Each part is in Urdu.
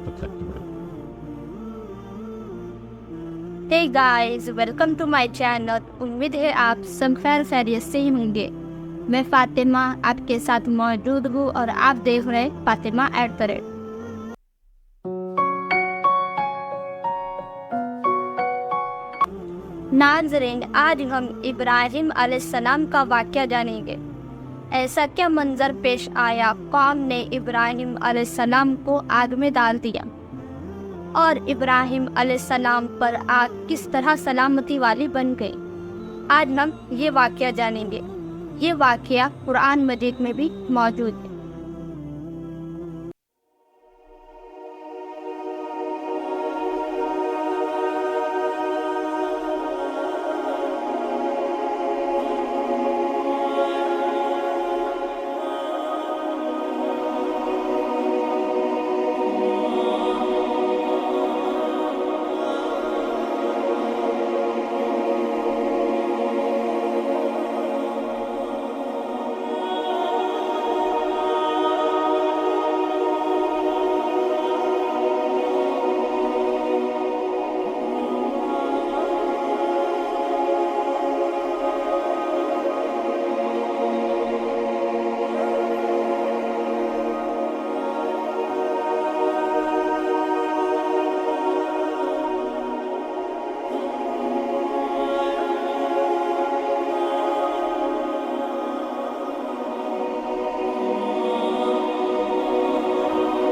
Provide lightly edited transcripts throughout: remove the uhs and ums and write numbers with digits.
تک خیال رکھیں۔ Hey guys, welcome to my channel. امید ہے آپ سب خیر خیریت سے ہی ہوں گے۔ میں فاطمہ آپ کے ساتھ موجود ہوں اور آپ دیکھ رہے فاطمہ ایٹ دا ریٹ۔ ناظرین، آج ہم ابراہیم علیہ السلام کا واقعہ جانیں گے۔ ایسا کیا منظر پیش آیا، قوم نے ابراہیم علیہ السلام کو آگ میں ڈال دیا، اور ابراہیم علیہ السلام پر آگ کس طرح سلامتی والی بن گئی۔ آج ہم یہ واقعہ جانیں گے۔ یہ واقعہ قرآن مجید میں بھی موجود ہے۔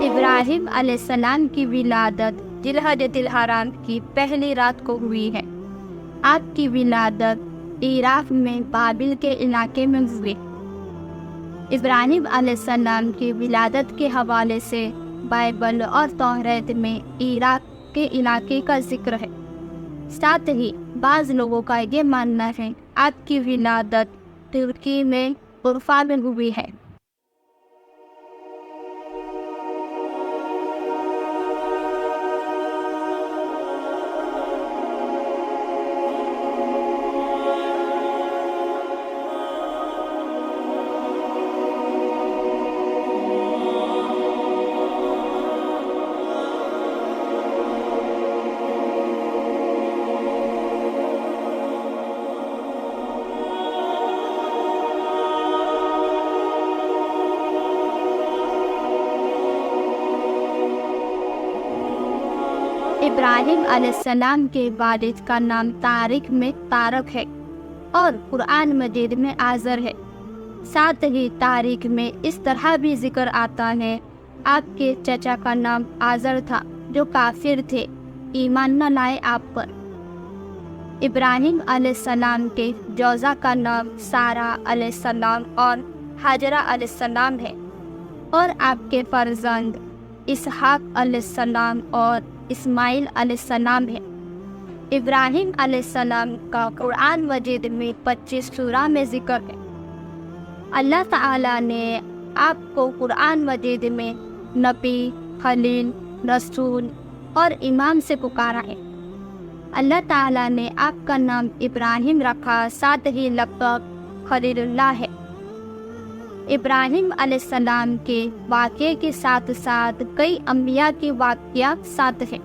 ابراہیم علیہ السلام کی ولادت ذوالحجۃ الحرام کی پہلی رات کو ہوئی ہے۔ آپ کی ولادت عراق میں بابل کے علاقے میں ہوئی۔ ابراہیم علیہ السلام کی ولادت کے حوالے سے بائبل اور توریت میں عراق کے علاقے کا ذکر ہے۔ ساتھ ہی بعض لوگوں کا یہ ماننا ہے آپ کی ولادت ترکی میں عرفہ میں ہوئی ہے۔ ابراہیم علیہ السلام کے والد کا نام تاریخ میں طارق ہے اور قرآن مجید میں آزر ہے۔ ساتھ ہی تاریخ میں اس طرح بھی ذکر آتا ہے آپ کے چچا کا نام آزر تھا جو کافر تھے، ایمان نہ لائے آپ پر۔ ابراہیم علیہ السلام کے جوزہ کا نام سارہ علیہ السلام اور ہاجرہ علیہ السلام ہے، اور آپ کے فرزند اسحاق علیہ السلام اور اسماعیل علیہ السلام ہے۔ ابراہیم علیہ السلام کا قرآن مجید میں 25 سورہ میں ذکر ہے۔ اللہ تعالیٰ نے آپ کو قرآن مجید میں نبی، خلیل، رسول اور امام سے پکارا ہے۔ اللہ تعالیٰ نے آپ کا نام ابراہیم رکھا، ساتھ ہی لقب خلیل اللہ ہے۔ ابراہیم علیہ السلام کے واقعے کے ساتھ ساتھ کئی انبیاء کے واقعات ساتھ ہیں،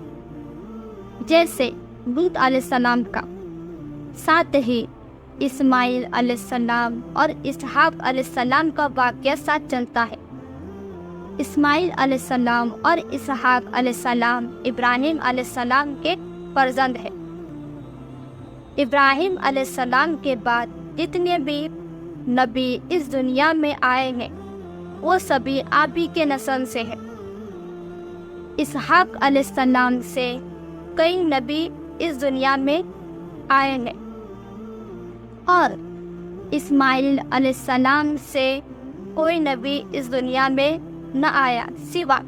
جیسے لوط علیہ السلام کا۔ ساتھ ہی اسماعیل علیہ السلام اور اسحاق علیہ السلام کا واقعہ ساتھ چلتا ہے۔ اسماعیل علیہ السلام اور اسحاق علیہ السلام ابراہیم علیہ السلام کے فرزند ہیں۔ ابراہیم علیہ السلام کے بعد جتنے بھی نبی اس دنیا میں آئے ہیں وہ سبھی آپ ہی کے نسل سے ہیں۔ اسحاق علیہ السلام سے کئی نبی اس دنیا میں آئے ہیں، اور اسماعیل علیہ السلام سے کوئی نبی اس دنیا میں نہ آیا سوا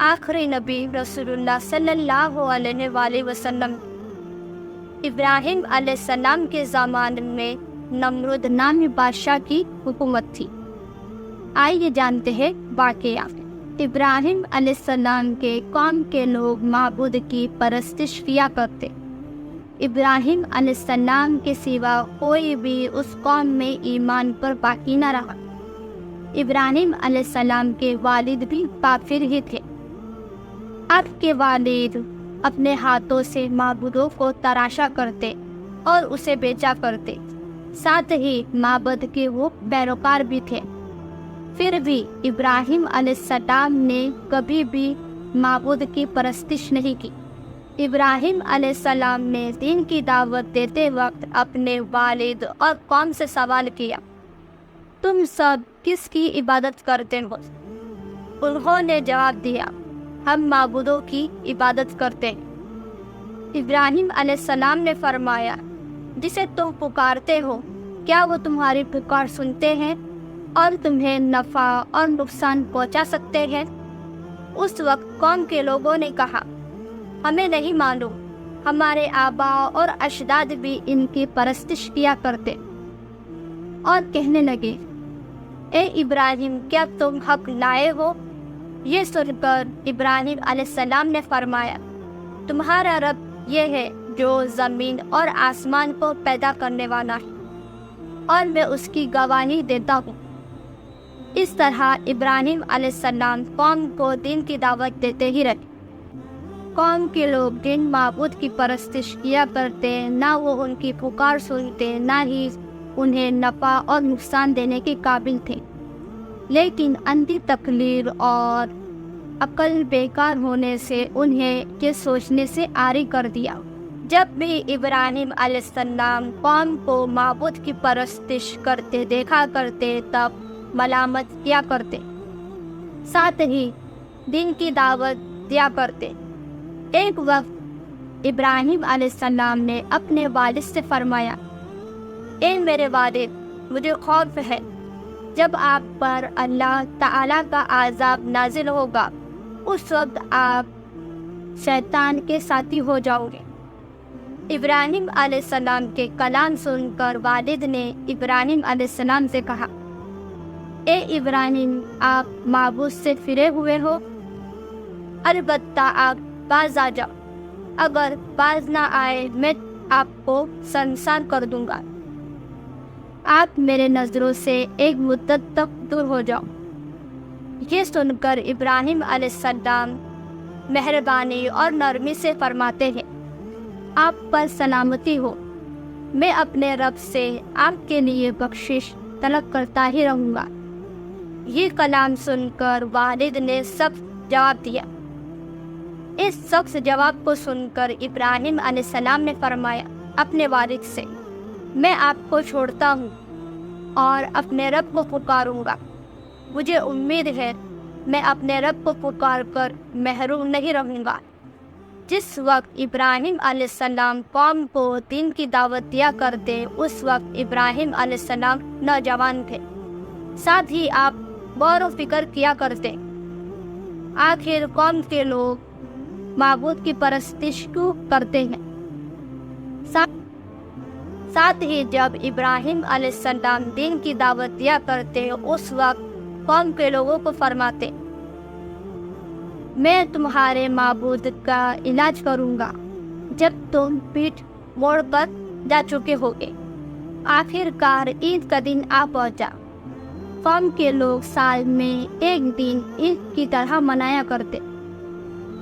آخری نبی رسول اللہ صلی اللہ علیہ وآلہ وسلم۔ ابراہیم علیہ السلام کے زمانے میں نمرود نامی بادشاہ کی حکومت تھی۔ آئیے جانتے ہیں واقعہ۔ ابراہیم علیہ السلام کے قوم کے لوگ معبود کی پرستش کیا کرتے۔ ابراہیم علیہ السلام کے سوا کوئی بھی اس قوم میں ایمان پر باقی نہ رہا۔ ابراہیم علیہ السلام کے والد بھی کافر ہی تھے۔ آپ کے والد اپنے ہاتھوں سے معبودوں کو تراشا کرتے اور اسے بیچا کرتے، ساتھ ہی معبد کے وہ پیروکار بھی تھے۔ پھر بھی ابراہیم علیہ السلام نے کبھی بھی معبود کی پرستش نہیں کی۔ ابراہیم علیہ السلام نے دین کی دعوت دیتے وقت اپنے والد اور قوم سے سوال کیا، تم سب کس کی عبادت کرتے ہو؟ انہوں نے جواب دیا، ہم معبودوں کی عبادت کرتے ہیں۔ ابراہیم علیہ السلام نے فرمایا، جسے تم پکارتے ہو کیا وہ تمہاری پکار سنتے ہیں اور تمہیں نفع اور نقصان پہنچا سکتے ہیں؟ اس وقت قوم کے لوگوں نے کہا، ہمیں نہیں معلوم، ہمارے آباء اور اجداد بھی ان کی پرستش کیا کرتے، اور کہنے لگے، اے ابراہیم کیا تم حق لائے ہو؟ یہ سن کر ابراہیم علیہ السلام نے فرمایا، تمہارا رب یہ ہے جو زمین اور آسمان کو پیدا کرنے والا ہے، اور میں اس کی گواہی دیتا ہوں۔ اس طرح ابراہیم علیہ السلام قوم کو دین کی دعوت دیتے ہی رہے۔ قوم کے لوگ جن معبود کی پرستش کیا کرتے، نہ وہ ان کی پکار سنتے، نہ ہی انہیں نفع اور نقصان دینے کے قابل تھے، لیکن اندھی تقلید اور عقل بیکار ہونے سے انہیں یہ سوچنے سے عاری کر دیا۔ جب بھی ابراہیم علیہ السلام قوم کو معبود کی پرستش کرتے دیکھا کرتے تب ملامت کیا کرتے، ساتھ ہی دین کی دعوت دیا کرتے۔ ایک وقت ابراہیم علیہ السلام نے اپنے والد سے فرمایا، اے میرے والد، مجھے خوف ہے جب آپ پر اللہ تعالیٰ کا عذاب نازل ہوگا، اس وقت آپ شیطان کے ساتھی ہو جاؤ گے۔ ابراہیم علیہ السلام کے کلام سن کر والد نے ابراہیم علیہ السلام سے کہا، اے ابراہیم، آپ معبود سے پھرے ہوئے ہو؟ البتہ آپ باز آ جاؤ، اگر باز نہ آئے میں آپ کو سنسار کر دوں گا۔ آپ میرے نظروں سے ایک مدت تک دور ہو جاؤ۔ یہ سن کر ابراہیم علیہ السلام مہربانی اور نرمی سے فرماتے ہیں، آپ پر سلامتی ہو، میں اپنے رب سے آپ کے لیے بخشش طلب کرتا ہی رہوں گا۔ یہ کلام سن کر والد نے سخت جواب دیا۔ اس سخت جواب کو سن کر ابراہیم علیہ السلام نے فرمایا اپنے والد سے، میں آپ کو چھوڑتا ہوں اور اپنے رب کو پکاروں گا۔ مجھے امید ہے میں اپنے رب کو پکار کر محروم نہیں رہوں گا۔ جس وقت ابراہیم علیہ السلام قوم کو دین کی دعوت دیا کرتے، اس وقت ابراہیم علیہ السلام نوجوان تھے، ساتھ ہی آپ غور و فکر کیا کرتے، آخر قوم کے لوگ معبود کی پرستش کیوں کرتے ہیں؟ ساتھ ہی جب ابراہیم علیہ السلام دین کی دعوت دیا کرتے، اس وقت قوم کے لوگوں کو فرماتے، میں تمہارے معبود کا علاج کروں گا جب تم پیٹھ موڑ کر جا چکے ہوگے۔ آخر کار عید کا دن آ پہنچا۔ قوم کے لوگ سال میں ایک دن عید کی طرح منایا کرتے۔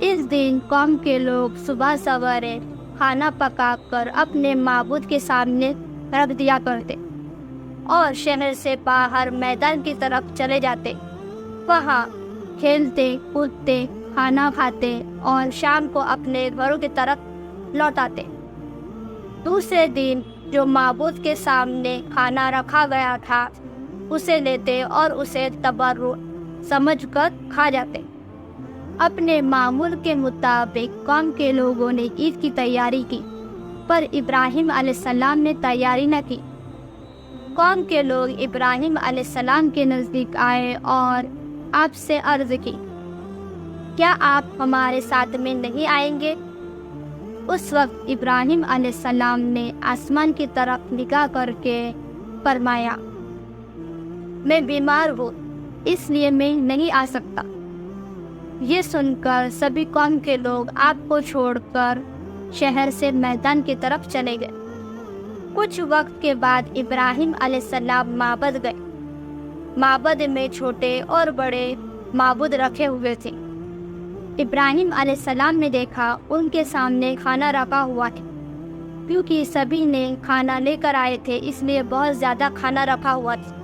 اس دن قوم کے لوگ صبح سویرے کھانا پکا کر اپنے معبود کے سامنے رکھ دیا کرتے اور شہر سے باہر میدان کی طرف چلے جاتے، وہاں کھیلتے کودتے کھانا کھاتے اور شام کو اپنے گھروں کی طرف لوٹ آتے۔ دوسرے دن جو معبود کے سامنے کھانا رکھا گیا تھا اسے لیتے اور اسے تبرک سمجھ کر کھا جاتے۔ اپنے معمول کے مطابق قوم کے لوگوں نے عید کی تیاری کی، پر ابراہیم علیہ السلام نے تیاری نہ کی۔ قوم کے لوگ ابراہیم علیہ السلام کے نزدیک آئے اور آپ سے عرض کی، کیا آپ ہمارے ساتھ میں نہیں آئیں گے؟ اس وقت ابراہیم علیہ السلام نے آسمان کی طرف نگاہ کر کے فرمایا، میں بیمار ہوں، اس لیے میں نہیں آ سکتا۔ یہ سن کر سبھی قوم کے لوگ آپ کو چھوڑ کر شہر سے میدان کی طرف چلے گئے۔ کچھ وقت کے بعد ابراہیم علیہ السلام معبد گئے۔ معبد میں چھوٹے اور بڑے معبود رکھے ہوئے تھے۔ ابراہیم علیہ السلام نے دیکھا ان کے سامنے کھانا رکھا ہوا ہے، کیونکہ سبھی نے کھانا لے کر آئے تھے، اس لیے بہت زیادہ کھانا رکھا ہوا تھا۔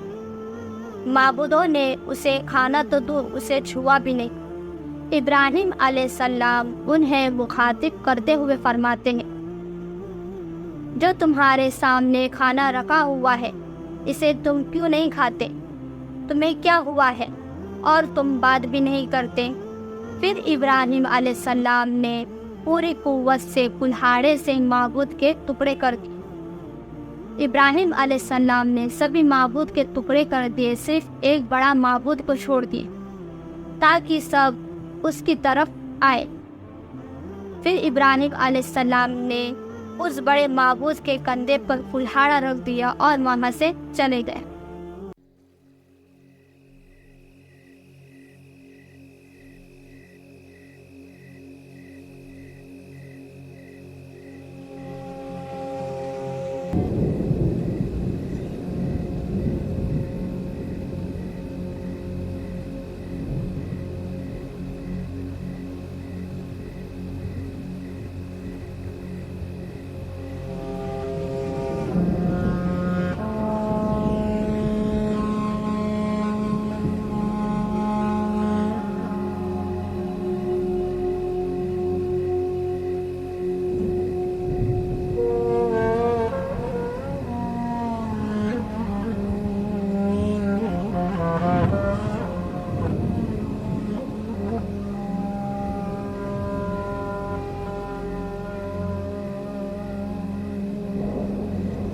معبودوں نے اسے کھانا تو دور اسے چھوا بھی نہیں۔ ابراہیم علیہ السلام انہیں مخاطب کرتے ہوئے فرماتے ہیں، جو تمہارے سامنے کھانا رکھا ہوا ہے اسے تم کیوں نہیں کھاتے؟ تمہیں کیا ہوا ہے اور تم بات بھی نہیں کرتے؟ پھر ابراہیم علیہ السلام نے پوری قوت سے کلہاڑے سے معبود کے ٹکڑے کر دیے۔ ابراہیم علیہ السلام نے سبھی معبود کے ٹکڑے کر دیے، صرف ایک بڑا معبود کو چھوڑ دیے تاکہ سب اس کی طرف آئے۔ پھر ابراہیم علیہ السلام نے اس بڑے معبود کے کندھے پر کلہاڑا رکھ دیا اور وہاں سے چلے گئے۔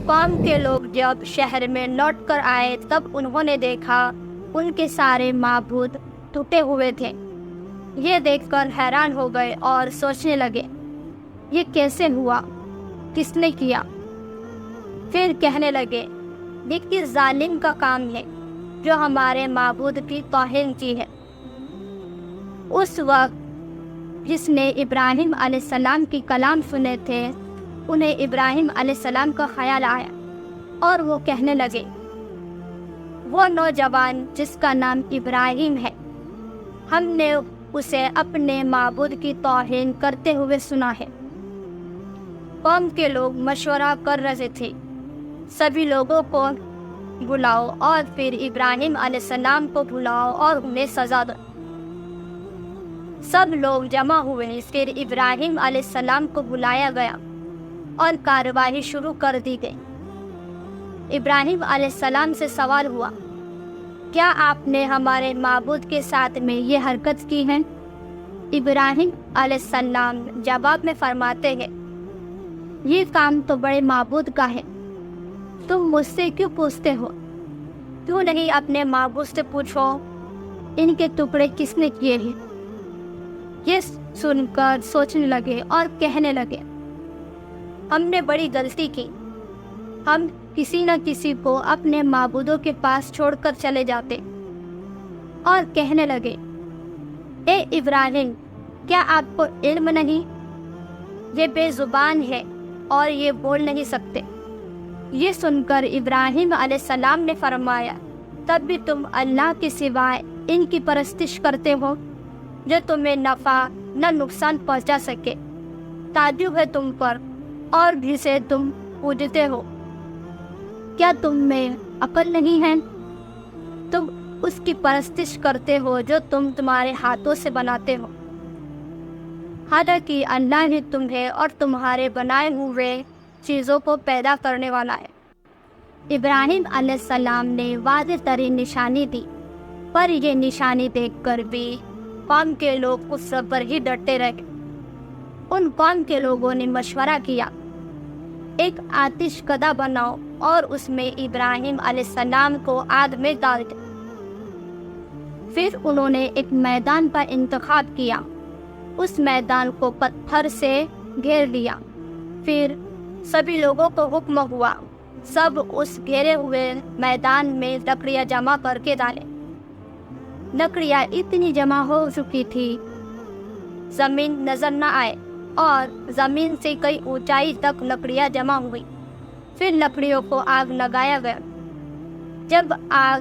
قوم کے لوگ جب شہر میں لوٹ کر آئے تب انہوں نے دیکھا ان کے سارے معبود ٹوٹے ہوئے تھے۔ یہ دیکھ کر حیران ہو گئے اور سوچنے لگے، یہ کیسے ہوا، کس نے کیا؟ پھر کہنے لگے، یہ کس ظالم کا کام ہے جو ہمارے معبود کی توہین کی ہے۔ اس وقت جس نے ابراہیم علیہ السلام کی کلام سنے تھے انہیں ابراہیم علیہ السلام کا خیال آیا اور وہ کہنے لگے، وہ نوجوان جس کا نام ابراہیم ہے، ہم نے اسے اپنے معبود کی توہین کرتے ہوئے سنا ہے۔ قوم کے لوگ مشورہ کر رہے تھے، سبھی لوگوں کو بلاؤ اور پھر ابراہیم علیہ السلام کو بلاؤ اور انہیں سزا دو۔ سب لوگ جمع ہوئے، پھر ابراہیم علیہ السلام کو بلایا گیا اور کارروائی شروع کر دی گئی۔ ابراہیم علیہ السلام سے سوال ہوا، کیا آپ نے ہمارے معبود کے ساتھ میں یہ حرکت کی ہے؟ ابراہیم علیہ السلام جواب میں فرماتے ہیں، یہ کام تو بڑے معبود کا ہے، تم مجھ سے کیوں پوچھتے ہو؟ کیوں نہیں اپنے معبود سے پوچھو ان کے ٹکڑے کس نے کیے ہیں؟ یہ سن کر سوچنے لگے اور کہنے لگے، ہم نے بڑی غلطی کی، ہم کسی نہ کسی کو اپنے معبودوں کے پاس چھوڑ کر چلے جاتے۔ اور کہنے لگے، اے ابراہیم، کیا آپ کو علم نہیں؟ یہ بے زبان ہے اور یہ بول نہیں سکتے۔ یہ سن کر ابراہیم علیہ السلام نے فرمایا، تب بھی تم اللہ کے سوائے ان کی پرستش کرتے ہو جو تمہیں نفع نہ نقصان پہنچا سکے۔ تعجب ہے تم پر اور بھی سے تم پوجتے ہو، کیا تم میں عقل نہیں ہے؟ تم اس کی پرستش کرتے ہو جو تم تمہارے ہاتھوں سے بناتے ہو، حالانکہ اللہ ہی تمہیں اور تمہارے بنائے ہوئے چیزوں کو پیدا کرنے والا ہے۔ ابراہیم علیہ السلام نے واضح ترین نشانی دی، پر یہ نشانی دیکھ کر بھی قوم کے لوگ اس پر ہی ڈٹے رہے۔ ان قوم کے لوگوں نے مشورہ کیا، ایک آتش کدہ بناؤ اور اس میں ابراہیم علیہ السلام کو آگ میں ڈال دو۔ پھر انہوں نے ایک میدان کا انتخاب کیا، اس میدان کو پتھر سے گھیر لیا۔ پھر سبھی لوگوں کو حکم ہوا، سب اس گھیرے ہوئے میدان میں لکڑیاں جمع کر کے ڈالیں۔ لکڑیاں اتنی جمع ہو چکی تھی زمین نظر نہ آئے، اور زمین سے کئی اونچائی تک لکڑیاں جمع ہوئی۔ پھر لکڑیوں کو آگ لگایا گیا۔ جب آگ